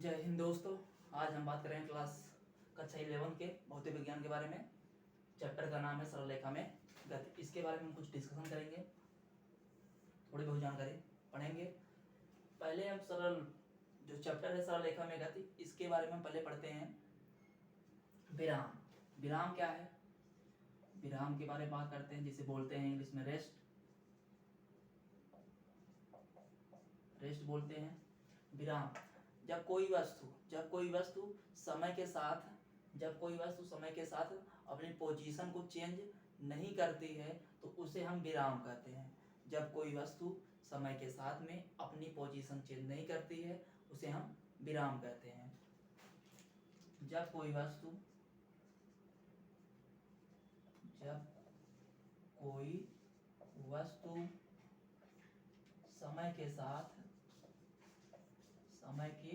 जय हिंद दोस्तों। आज हम बात करेंगे क्लास कक्षा 11 के भौतिक विज्ञान के बारे में। चैप्टर का नाम है सरल रेखा में गति। इसके बारे में हम कुछ डिस्कशन करेंगे, थोड़ी बहुत जानकारी पढ़ेंगे। पहले हम जो चैप्टर है सरल रेखा में गति, इसके बारे में हम पहले पढ़ते हैं विराम। विराम क्या है, विराम के बारे में बात करते हैं, जिसे बोलते हैं इंग्लिश में रेस्ट। रेस्ट बोलते हैं विराम। जब कोई वस्तु समय के साथ अपनी पोजीशन को चेंज नहीं करती है तो उसे हम विराम कहते हैं। जब कोई वस्तु समय के साथ में अपनी पोजीशन चेंज नहीं करती है उसे हम विराम कहते हैं। जब कोई वस्तु समय के साथ अपनी स्थिति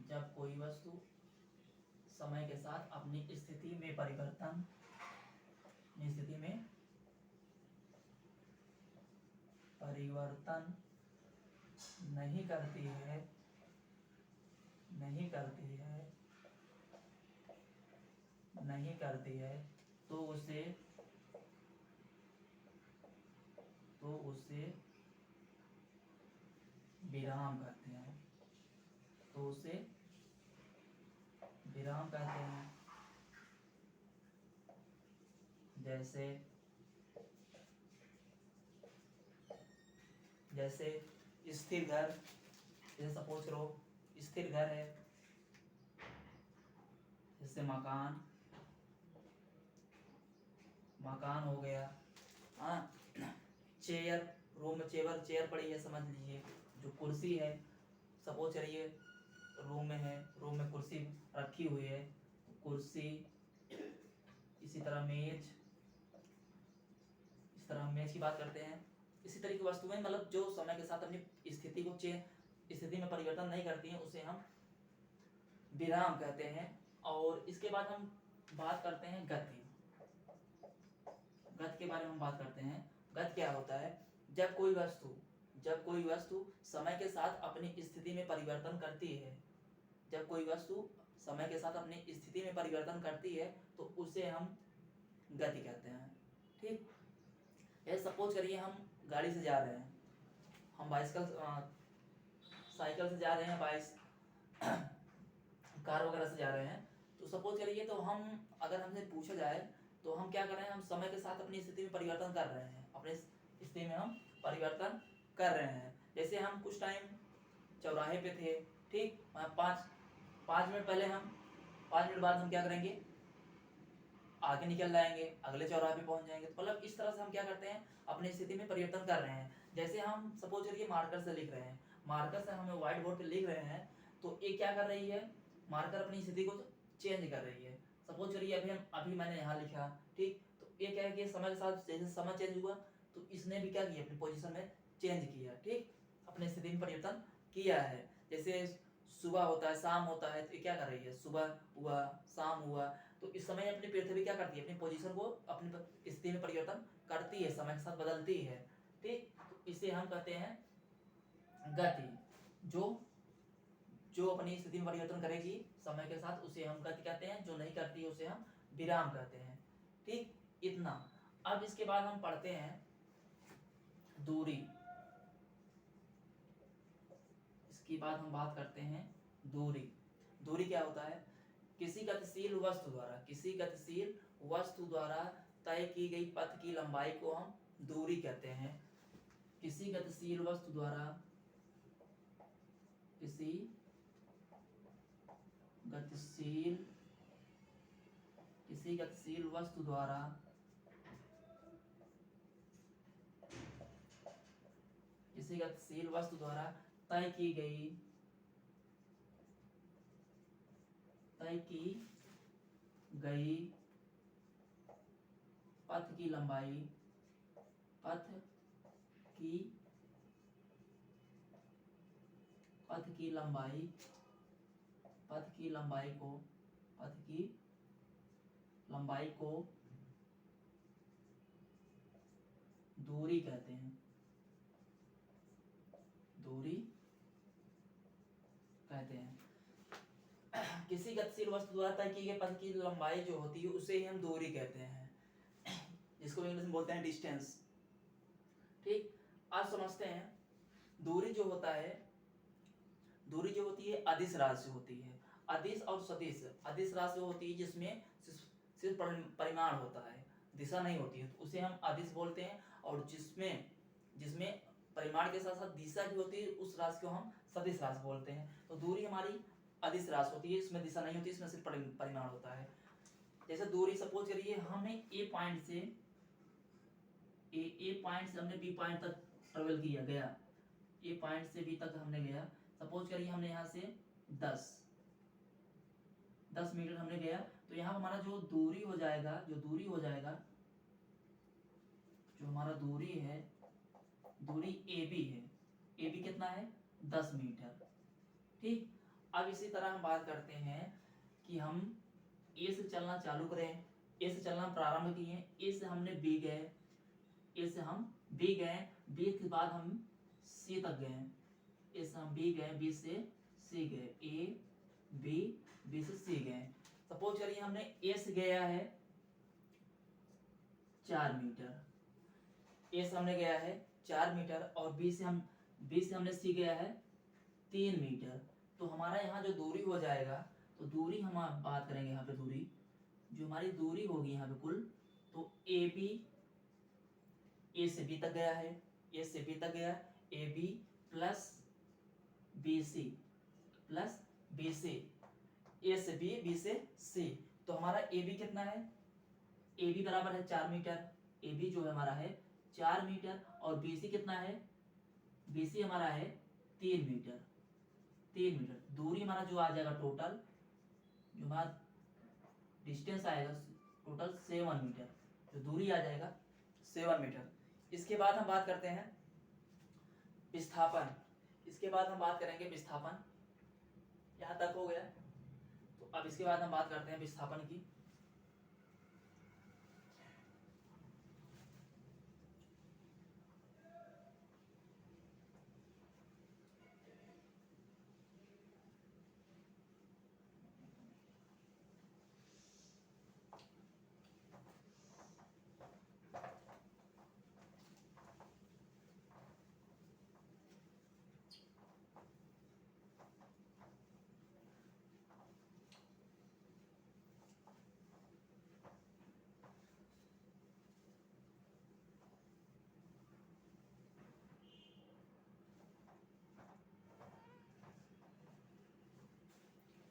जब कोई वस्तु समय के साथ अपनी स्थिति में परिवर्तन नहीं करती है तो उसे विराम कहते हैं। जैसे स्थिर घर, जैसे सपोज करो स्थिर घर है, जैसे मकान हो गया। चेयर, रूम में चेयर पड़ी है, समझ लीजिए। जो कुर्सी है, सपोज करिए रूम में कुर्सी रखी हुई है, कुर्सी। इसी तरह मेज की बात करते हैं। इसी तरह की वस्तुएं, मतलब जो समय के साथ अपनी स्थिति में परिवर्तन नहीं करती हैं उसे हम विराम कहते हैं। और इसके बाद हम बात करते हैं गति के बारे में हम बात करते हैं। गति क्या होता है? जब कोई वस्तु समय के साथ अपनी स्थिति में परिवर्तन करती है तो उसे हम गति कहते हैं। ठीक है। सपोज करिए हम गाड़ी से जा रहे हैं, हम साइकिल से जा रहे हैं, कार वगैरह से जा रहे हैं। तो सपोज करिए, तो अगर हमसे पूछा जाए तो हम क्या कर रहे हैं? हम समय के साथ अपनी स्थिति में परिवर्तन कर रहे हैं। जैसे हम कुछ टाइम चौराहे पे थे, ठीक, 5 मिनट बाद हम क्या करेंगे? आगे निकल जाएंगे, अगले चौराहे पे पहुंच जाएंगे। तो मतलब इस तरह से हम क्या करते हैं? अपनी स्थिति में परिवर्तन कर रहे हैं। जैसे हम सपोज करिए मार्कर से लिख रहे हैं, मार्कर से हम व्हाइट बोर्ड पे लिख रहे हैं, तो ये क्या कर रही है? मार्कर अपनी स्थिति को चेंज कर रही है। सपोज करिए अभी मैंने यहाँ लिखा, ठीक, तो ये क्या है कि समय के साथ जैसे समय चेंज हुआ तो इसने भी क्या किया? अपनी पोजीशन में चेंज किया, ठीक, अपनी स्थिति में परिवर्तन किया है। जैसे सुबह होता है, शाम होता है, तो ये क्या कर रही है? सुबह हुआ, शाम हुआ, तो इस समय अपनी पृथ्वी क्या करती है? अपनी पोजीशन को अपनी स्थिति में परिवर्तन करती है, समय के साथ बदलती है, ठीक। तो इसे हम कहते हैं गति। जो अपनी स्थिति में परिवर्तन करेगी समय के साथ उसे हम गति कहते हैं, जो नहीं करती है उसे हम विराम कहते हैं। ठीक, इतना। अब इसके बाद हम पढ़ते हैं दूरी। इसके बाद हम बात करते हैं दूरी क्या होता है? किसी गतिशील वस्तु द्वारा तय की गई पथ की लंबाई को हम दूरी कहते हैं। किसी गतिशील वस्तु द्वारा तय की गई पथ की लंबाई पथ की लंबाई को दूरी कहते हैं, दूरी कहते हैं। किसी गतिशील वस्तु द्वारा तय की गई पथ की लंबाई जो होती है उसे ही हम दूरी कहते हैं, जिसको इंग्लिश में बोलते हैं डिस्टेंस। ठीक, आज समझते हैं दूरी जो होता है, दूरी जो होती है अदिश राशि होती है। अदिश और सदिश, अदिश राशि होती है जिसमें सिर्फ परिमाण होता है, दिशा नहीं होती है, तो उसे हम अदिश बोलते हैं। और जिसमें परिमाण के साथ साथ दिशा भी होती है उस राशि को हम सदिश राशि बोलते हैं। तो दूरी हमारी अदिश राशि होती है, इसमें दिशा नहीं होती, इसमें सिर्फ परिमाण होता है। जैसे दूरी सपोज करिए हमने ए पॉइंट से हमने बी पॉइंट तक ट्रेवल किया, गया ए पॉइंट से बी तक हमने गया। सपोज करिए हमने यहाँ से 10 मीटर हमने गया, तो यहाँ हमारा जो दूरी हो जाएगा, जो हमारा दूरी है, दूरी AB है। AB कितना है? 10 मीटर। ठीक, अब इसी तरह हम बात करते हैं कि हम A से चलना चालू करें, A से चलना प्रारंभ किए, A से हमने B गए, A से हम B गए, B के बाद हम C तक गए, A से हम B गए, B से C गए, A B से C गए। सपोज करिए हमने A से गया है 4 मीटर, A से हमने गया है 4 मीटर और B से हमने C गया है 3 मीटर। तो हमारा यहाँ जो दूरी हो जाएगा, तो दूरी हम बात करेंगे यहाँ पे, दूरी जो हमारी दूरी होगी यहाँ पे कुल, तो AB A से B तक गया है, A से B तक गया, AB plus BC plus BC, A से B, B से C। तो हमारा AB कितना है? AB बराबर है 4 मीटर, AB जो है हमारा है 4 मीटर और BC कितना है? BC हमारा है 3 मीटर, 3 मीटर। दूरी हमारा जो आ जाएगा टोटल, जो हमारा डिस्टेंस आएगा टोटल 7 मीटर, जो दूरी आ जाएगा 7 मीटर। इसके बाद हम बात करते हैं विस्थापन। इसके बाद हम बात करेंगे विस्थापन। यहाँ तक हो गया, तो अब इसके बाद हम बात करते हैं विस्थापन की।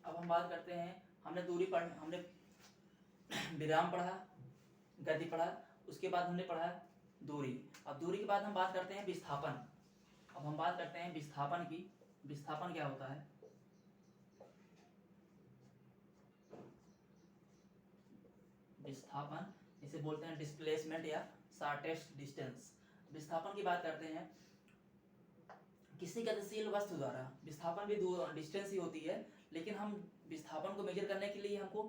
अब हम बात करते हैं, हमने विराम पढ़ा, गति पढ़ा, उसके बाद हमने पढ़ा दूरी। अब दूरी के बाद हम बात करते हैं विस्थापन। अब हम बात करते हैं विस्थापन की। विस्थापन क्या होता है? विस्थापन इसे बोलते हैं डिस्प्लेसमेंट या शॉर्टेस्ट डिस्टेंस। विस्थापन की बात करते हैं, किसी गतिशील वस्तु द्वारा, विस्थापन भी डिस्टेंस ही होती है, लेकिन हम विस्थापन को मेजर करने के लिए हमको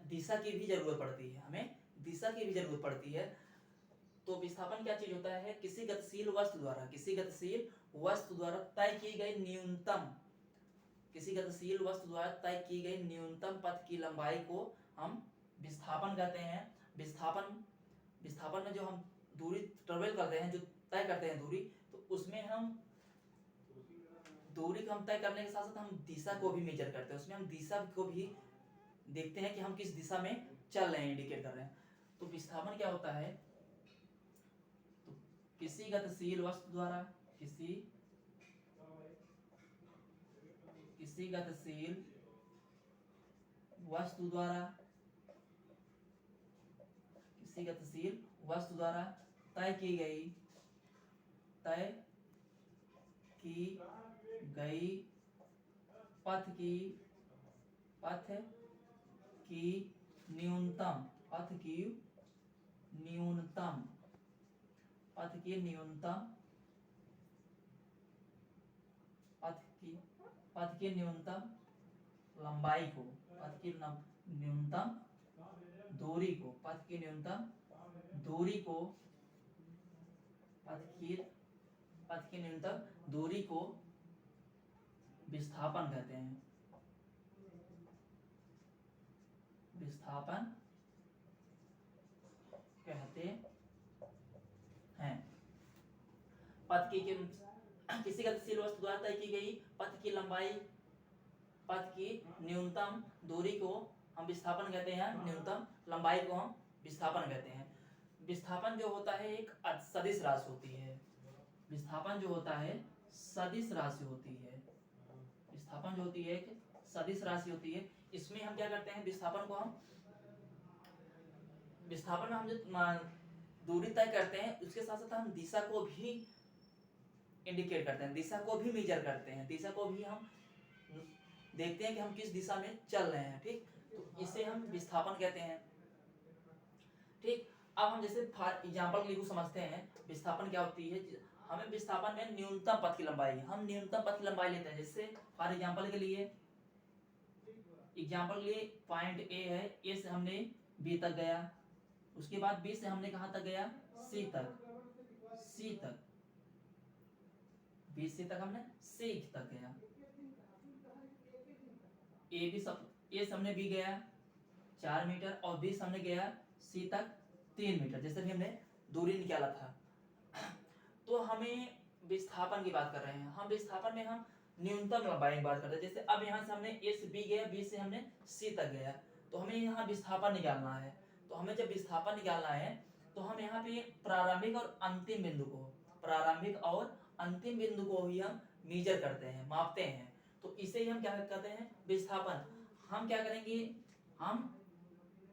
दिशा की भी जरूरत पड़ती है, हमें दिशा की भी जरूरत पड़ती है। तो विस्थापन क्या चीज होता है? किसी गतिशील वस्तु द्वारा तय की गई न्यूनतम पथ की लंबाई को हम विस्थापन कहते हैं। विस्थापन में जो हम दूरी ट्रेवल करते हैं, जो तय करते हैं दूरी, तो उसमें हम दूरी को हम तय करने के साथ साथ हम दिशा को भी मेजर करते हैं, उसमें हम दिशा को भी देखते हैं कि हम किस दिशा में चल रहे हैं, इंडिकेट कर रहे हैं। तो विस्थापन क्या होता है? तो किसी गतिशील वस्तु द्वारा तय की गई पथ की न्यूनतम लंबाई को, पथ की न्यूनतम दूरी को, पथ की न्यूनतम दूरी को, पथ की न्यूनतम दूरी को विस्थापन कहते हैं। विस्थापन कहते हैं। पथ की किसी गतिशील वस्तु द्वारा तय की गई पथ की लंबाई, पथ की न्यूनतम दूरी को हम विस्थापन कहते हैं, न्यूनतम लंबाई को हम विस्थापन कहते हैं। विस्थापन जो होता है एक सदिश राशि होती है। विस्थापन जो होता है सदिश राशि होती है। विस्थापन जो होती है एक सदिश राशि होती है। इसमें हम क्या करते हैं, विस्थापन में हम जो दूरी तय करते हैं उसके साथ साथ हम दिशा को भी इंडिकेट करते हैं, दिशा को भी मेजर करते हैं, दिशा को भी हम देखते हैं कि हम किस दिशा में चल रहे हैं। ठीक, तो इसे हम विस्थापन कहते हैं। ठीक, अब हम जैसे फॉर एग्जांपल के लिए समझते हैं विस्थापन क्या होती है। हमें विस्थापन में न्यूनतम पथ की लंबाई, हम न्यूनतम पथ की लंबाई लेते हैं। जैसे फॉर एग्जांपल के लिए पॉइंट ए है, ए से हमने बी तक गया, उसके बाद बी से हमने कहां तक गया, सी तक, बी सी तक हमने सी तक गया। ए से हमने बी गया 4 मीटर और बी से हमने गया सी तक 3 मीटर, जैसे भी हमने दूरी निकाला था। तो हमें विस्थापन की बात कर रहे हैं हम। विस्थापन में हम न्यूनतम लंबाई की बात करते हैं। जैसे अब यहाँ से हमने ए से बी गया, बी से हमने सी तक गया, तो हमें यहाँ विस्थापन निकालना है। तो हमें जब विस्थापन निकालना है तो हम यहाँ पे प्रारंभिक और अंतिम बिंदु को ही हम मेजर करते हैं, मापते हैं। तो इसे ही हम क्या कहते हैं, विस्थापन। हम क्या करेंगे, हम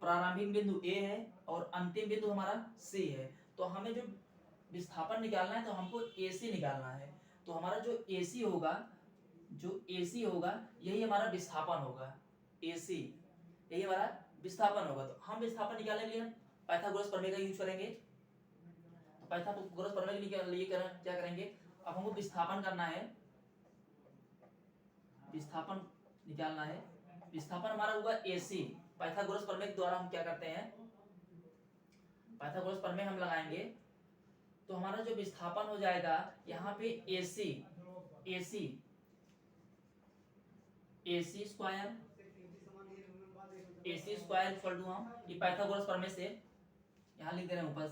प्रारंभिक बिंदु ए है और अंतिम बिंदु हमारा सी है, तो हमें जो विस्थापन निकालना है तो हमको AC निकालना है। तो हमारा जो AC होगा यही हमारा विस्थापन होगा। AC यही हमारा विस्थापन होगा। तो हम विस्थापन निकालने के लिए पाइथागोरस प्रमेय का यूज करेंगे। तो पाइथागोरस प्रमेय के लिए क्या करेंगे, अब हमको विस्थापन करना है, विस्थापन निकालना है। विस्थापन हमारा होगा AC। पाइथागोरस प्रमेय के द्वारा हम क्या करते हैं, पाइथागोरस प्रमेय हम लगाएंगे तो हमारा जो विस्थापन हो जाएगा यहाँ पे AC स्क्वायर इक्वल टू, हम ये पाइथागोरस प्रमेय से यहाँ लिख दे रहे हैं ऊपर,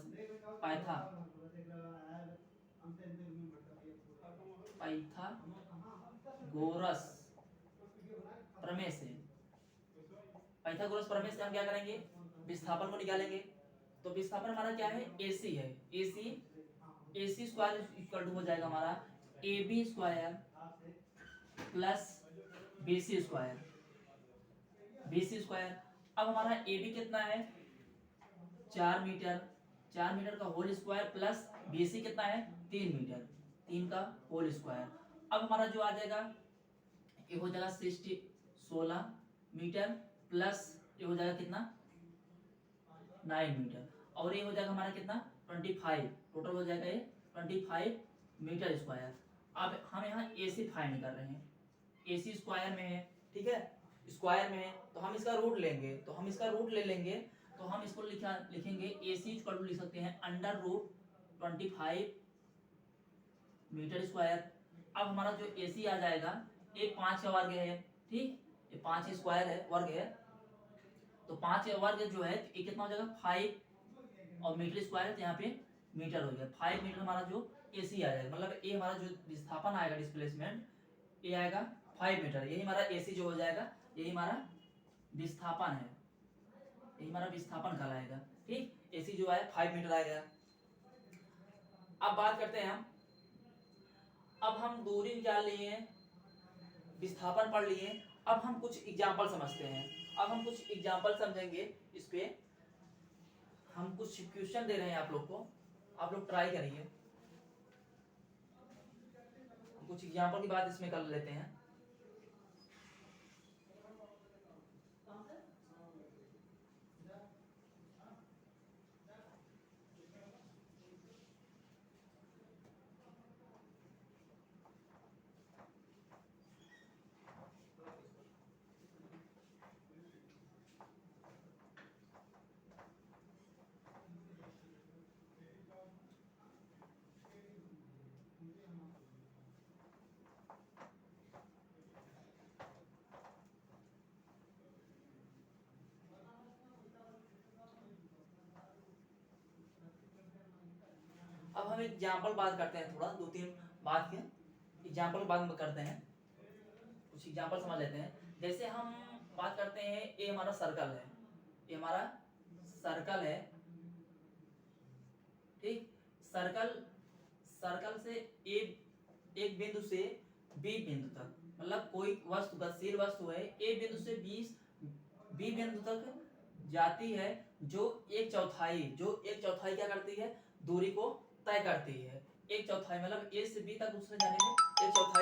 पाइथागोरस प्रमेय से हम क्या करेंगे, विस्थापन को निकालेंगे। तो विस्थापन हमारा क्या है, AC है। AC स्क्वायर इक्वल टू हो जाएगा हमारा AB square plus BC square. अब हमारा AB कितना है, 4 मीटर का होल स्क्वायर प्लस BC कितना है, 3 मीटर, 3 का होल स्क्वायर। अब हमारा जो आ जाएगा ये हो जाएगा 16 मीटर प्लस ये हो जाएगा कितना, 9 मीटर, और ये हो जाएगा हमारा कितना, 25, टोटल हो जाएगा ये 25 मीटर स्क्वायर। अब हम यहाँ AC फाइंड कर रहे हैं, AC स्क्वायर में है, ठीक है, स्क्वायर में है, तो हम इसका रूट लेंगे। तो हम इसका रूट ले लेंगे तो हम इसको लिखेंगे AC इक्वल टू लिख सकते हैं अंडर रूट 25 मीटर स्क्वायर। अब हमारा जो AC आ जाएगा ये 5 का वर्ग है, ठीक, ये 5 स्क्वायर है, वर्ग है, तो 5 का वर्ग जो है ये कितना हो जाएगा 5, और मीटर स्क्वायर तो यहाँ पे मीटर हो गया 5 मीटर हमारा जो AC आ जाएगा। मतलब ये हमारा जो विस्थापन आएगा, डिस्प्लेसमेंट, ये आएगा 5 मीटर। यही हमारा AC जो हो जाएगा यही हमारा विस्थापन है, यही हमारा विस्थापन कहलाएगा। ठीक, AC जो है 5 मीटर आएगा। अब बात करते हैं अब हम दूरी निकाल लिए, विस्थापन पढ़ लिए, अब हम कुछ एग्जाम्पल समझते हैं। अब हम कुछ एग्जाम्पल समझेंगे, इस पे हम कुछ क्वेश्चन दे रहे हैं आप लोग को, आप लोग ट्राई करिए। कुछ एग्जाम्पल की बात इसमें कर लेते हैं। हम एग्जाम्पल बात करते हैं, थोड़ा 2-3 बात के एग्जाम्पल बात करते हैं, कुछ एग्जाम्पल समझ लेते हैं। जैसे हम बात करते हैं, ये हमारा सर्कल है, ये हमारा सर्कल है, ठीक। सर्कल से एक बिंदु से बी बिंदु तक, मतलब कोई वस्तु गतिशील वस्तु है, ए बिंदु से बी बिंदु तक जाती है, जो एक चौथाई क्या करती है, दूरी को तय करती है। एक चौथाई मतलब ए से बी तक उसने जाने में एक चौथाई